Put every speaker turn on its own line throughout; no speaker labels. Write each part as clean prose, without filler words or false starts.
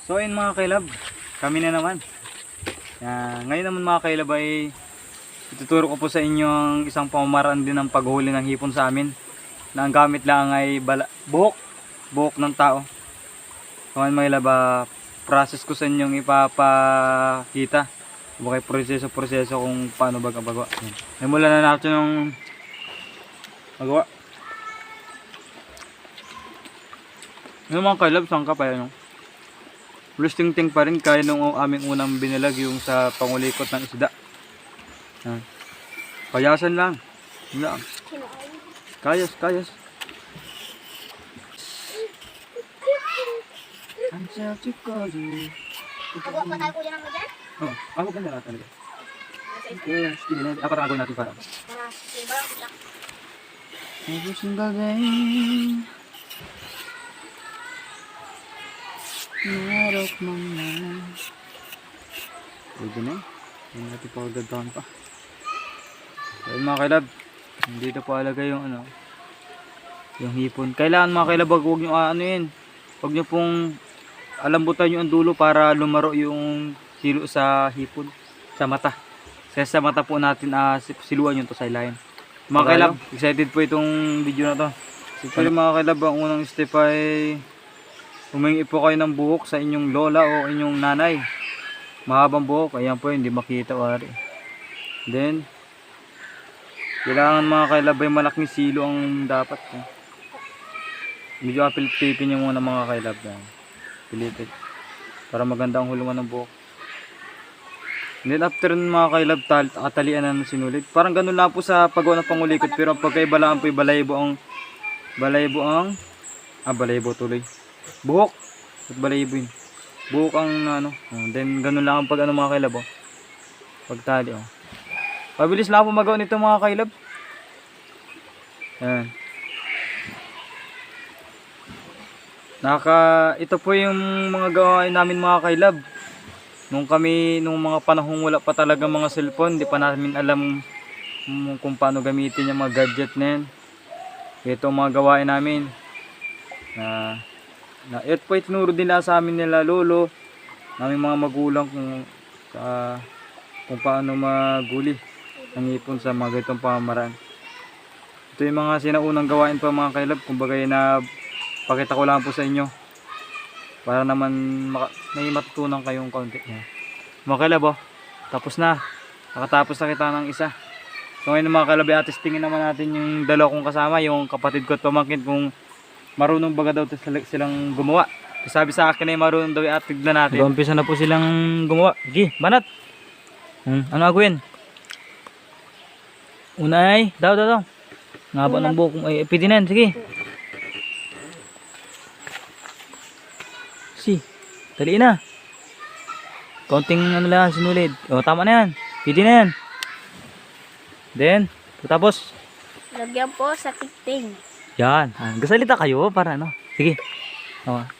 So ayun mga kailab, kami na naman. Ngayon naman mga kailab ay ituturo ko po sa inyo ang isang pamamaraan din ng paghuli ng hipon sa amin. Na ang gamit lang ay buhok ng tao. So ngayon mga kailab, process ko sa inyong ipapakita. Bakit proseso kung paano baga-bagawa. Ay mula na natin yung magawa. Yung mga kailab, saan ka pa yan? Ting pa rin kaya nung aming unang binilag yung sa pangulikot ng isda. Kayasan lang. Yan. Kayas. I'm such a cozy.
Agwa pa tayo kuya ng magyan?
Oh, ako ganda na talaga. Yes, hindi na. Apa tanggo natin para.
Para silver lang.
Every single day. Narok mong naman. Pwede na. Hindi natin pa agad-down pa. Ayun mga kailab. Dito pa alagay yung yung hipon. Kailangan mga kailab, huwag nyo huwag nyo pong alambutan yung dulo para lumaro yung silo sa hipon. Sa mata. Kasi sa mata po natin siluan yung to sa ilalim. Mga kailab, excited po itong video na to. Siyempre mga kailab, ang unang step ay humingi po kayo ng buhok sa inyong lola o inyong nanay. Mahabang buhok, ayan po, hindi makita wari. Then kailangan mga kailab ay malaking silo ang dapat. Medyo apilipin nyo muna mga kailab. Pilipit. Para maganda ang hulungan ng buhok. Then after mga kailab, talian na sinulit. Parang ganun lang po sa paggawa ng pangulikot. Pero pagkaiba lang po yung balaybo tuloy. Buhok at balayibo yun. Buhok ang then ganun lang ang pag mga kailab. Pagtali. Pabilis lang po magawa nito mga kailab. Yan. Ito po yung mga gawain namin mga kailab. Nung mga panahong wala pa talaga mga cellphone, di pa namin alam kung paano gamitin yung mga gadget na yan. Ito ang mga gawain namin. Ito po itinuro din sa amin nila lolo, namin mga magulang kung paano maguli ang ipon sa mga ganitong pamamaraan. Ito yung mga sinaunang gawain pa mga kailab, kumbaga na pakita ko lang po sa inyo para naman may matutunan kayong kaunti. Mga kailab, tapos na, nakatapos na kita ng isa. So ngayon mga kailab, testingin naman natin yung dalawa kong kasama, yung kapatid ko at pamangkin, kung marunong baga daw silang gumawa. Sabi sa akin ay marunong daw, at tignan natin. Umpisa na po silang gumawa. Sige, banat. Ano agawin? Unay, daw. Ngaba ng buhok. Ay, pwede na yan. Sige. Daliin na. Konting lang, sinulid. O, tama na yan. Pwede na yan. Then, tapos
Lagyan po sa tikting.
yan. Gasalita kayo para Sige.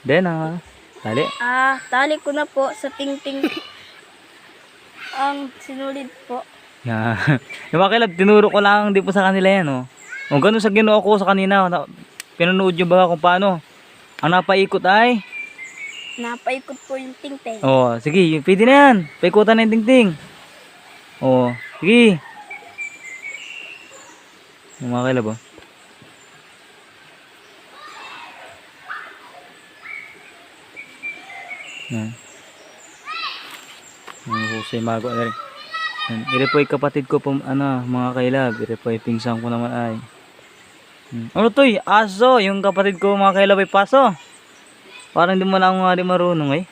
Then, tali.
Tali ko na po sa tingting ang sinulid po.
Yan. Yung mga kailab, tinuro ko lang din po sa kanila yan. Kung ganun sa ginawa ko sa kanina, pinanood nyo ba kung paano? Ang napaikot ay
Napaikot po yung tingting.
sige, pwede na yan. Paikutan na yung tingting. Sige. Yung mga kailab, yan. Husay mago na rin. Ire po ay kapatid ko po, mga kailab. Ire po ay pingsang ko naman ay. Ano to aso. Yung kapatid ko mga kailab ay paso. Parang di mo lang nga di marunong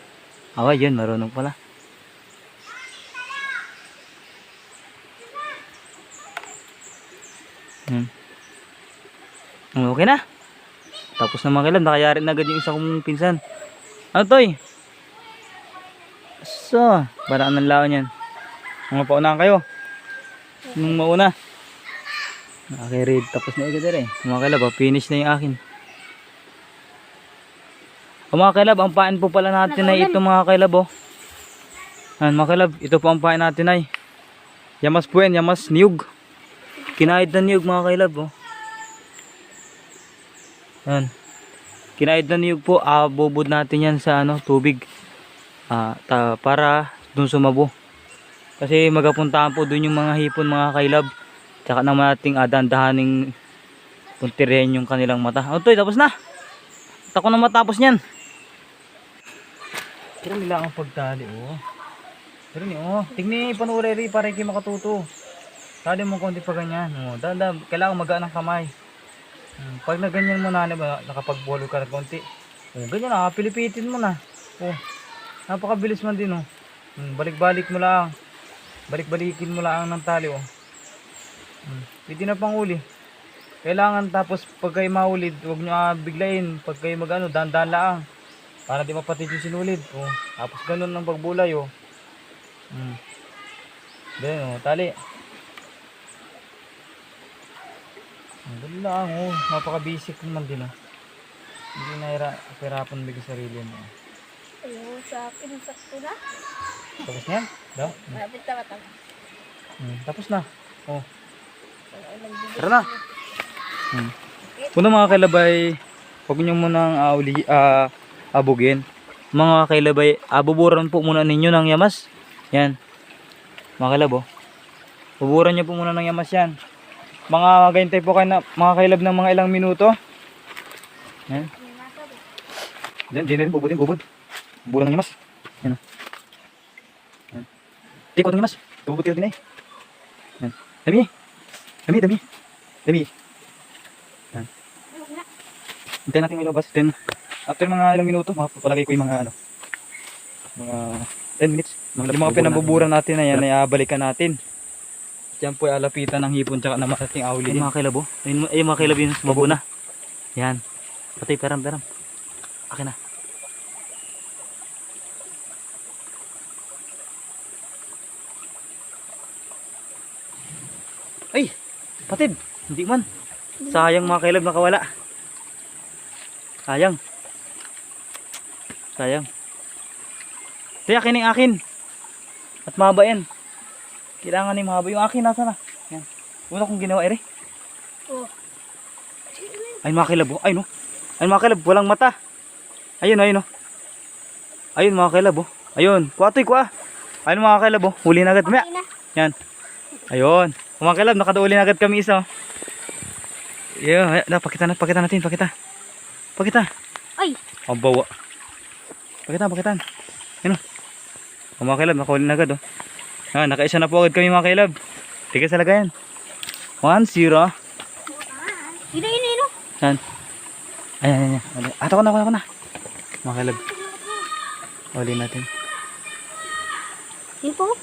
yun, marunong pala. Okay na. Tapos na mga kailab, nakayari na agad yung isa kong pinsan. Ano to baraan ng laon yan. Mga paunahan kayo. Nung mauna. Okay, tapos na agad rin. Mga kailab, finish na yung akin. Mga kailab, ang pain po pala natin ay ito mga kailab. Mga kailab, ito po ang pain natin ay yamas po yan, yamas niyog. Kinahid na niyog mga kailab. Kinahid na niyog po, bubod natin yan sa tubig. para dun sumabo. Kasi magapuntahan po dun yung mga hipon mga kailab. Tsaka naman nating dahan-dahaning puntirin yung kanilang mata. Oh, toy, tapos na. At ako na matapos niyan. Pero nila ang pagtali, oh. Pero ni, oh, tigni panureri para kayo makatuto. Tali mo konti pa ganyan, oh. Kailangan magaan ang kamay. Pag na ganyan mo na, diba, nakapagbuhalo ka ng konti. Oh, ganyan na, pilipitin mo na. Oh, napakabilis man din, oh. Balik-balik mo lang. Balik-balikin mo lang ng tali, oh. Pwede na pang uli. Kailangan tapos pag kayo maulid, huwag nyo biglayin. Pag kayo mag dahan-dahan lang. Para di mapatid yung sinulid. Oh. Tapos ganun ang pagbulay. Oh. Ganun, oh, tali. Ganun lang. Oh. Napaka-basic naman din. Oh. Hindi na hirapan bigay sarili mo.
Ayun, sa akin, sakto na.
Tapos na yan? Daw?
Malapit na matang.
Tapos na. Oh. Tara na. Una mga kailabay, huwag nyo munang abugin. Mga kailabay, buburan po muna ninyo ng yamas. Yan. Mga kailab, oh. Buburan nyo po muna ng yamas yan. Mga gayantay po kayo na, mga kailab ng mga ilang minuto. Yan. Yan, di na rin bubud. Buburan ng yamas. Yan. Yan. Tikot ng yamas. Bubud kayo din eh. Yan. Dami. Yan. Hintayin natin ilabas. Then, after mga ilang minuto, mapapalagay ko yung mga mga 10 minutes. Yung mga pinabuburan natin na yan, ay balikan natin. Diyan po ay alapitan ng hipon tsaka naman ating ahuli. Yung mga kilabo. Yung mga kilabo yung sumabo na. Yan. Patay, peram. Akin na. Ay! Patid! Hindi man. Sayang mga kailab nakawala. Sayang. Kaya akin. At mahaba yan. Kailangan ni mahaba. Yung akin nasa na. Yan. Una kong ginawa ere.
Oh.
Ay mga kailab. Ay no. Ay mga kailab. Walang mata. Ayun. Ayun mga kailab. Ayun. Kuatoy. Ayun mga kailab. Huli na agad. Maya. Yan. Ayun. Mga kailab. Nakaduuli na agad kami isa. Yeah, pakita natin. Pakita.
Ay.
Ang bawa. Pakita. Ano? Mga kailab, nakahuli na agad, oh. Nakaisa na po agad kami mga kailab. Tiga sa lagayan. 1-0.
Ino.
Yan. Ayan. Ako na. Mga kailab. Huli natin.
Yun po.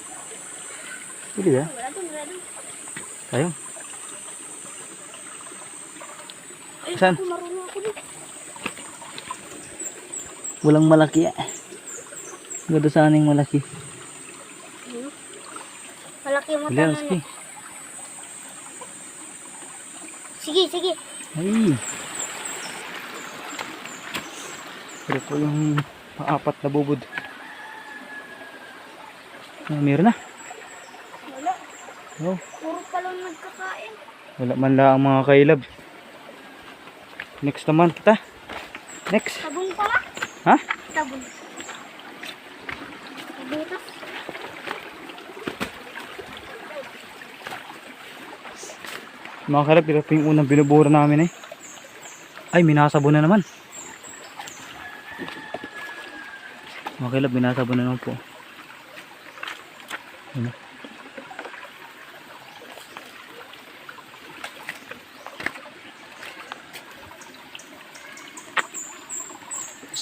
Huli ya?
Wala doon.
Tayo.
Ay,
Saan?
marunong ako doon.
Walang malaki. Gado sa aning malaki.
Malaki mo
Huli,
tanong.
sige.
Sige.
Ay. Pero po yung paapat na bubod. Meron na.
Wala.
Oh.
Puro pa lang nagkakain.
Wala man lang mga kailab. Next naman kita. Next.
Tabong pala.
Ha?
Tabong. Dito.
Mga kailab, ito po yung unang binubura namin eh. Ay, minasabon na naman. Mga kailab, minasabon na naman po. Ano?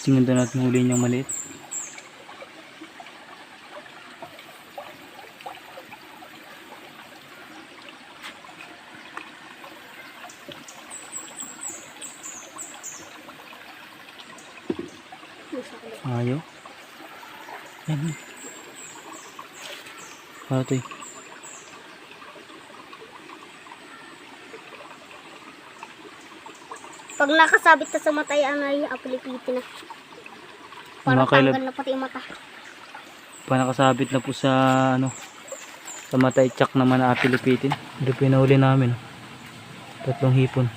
Tingnan doon natin huli niyang maliit. Ayaw. Yan. Ito eh.
Pag nakasabit ka sa mata, ay apilipitin na. Para
Mga kailab,
tanggal na pati yung mata.
pa nakasabit na po sa sa mata, itsak naman na apilipitin. Ito pinahuli namin. 3 hipon.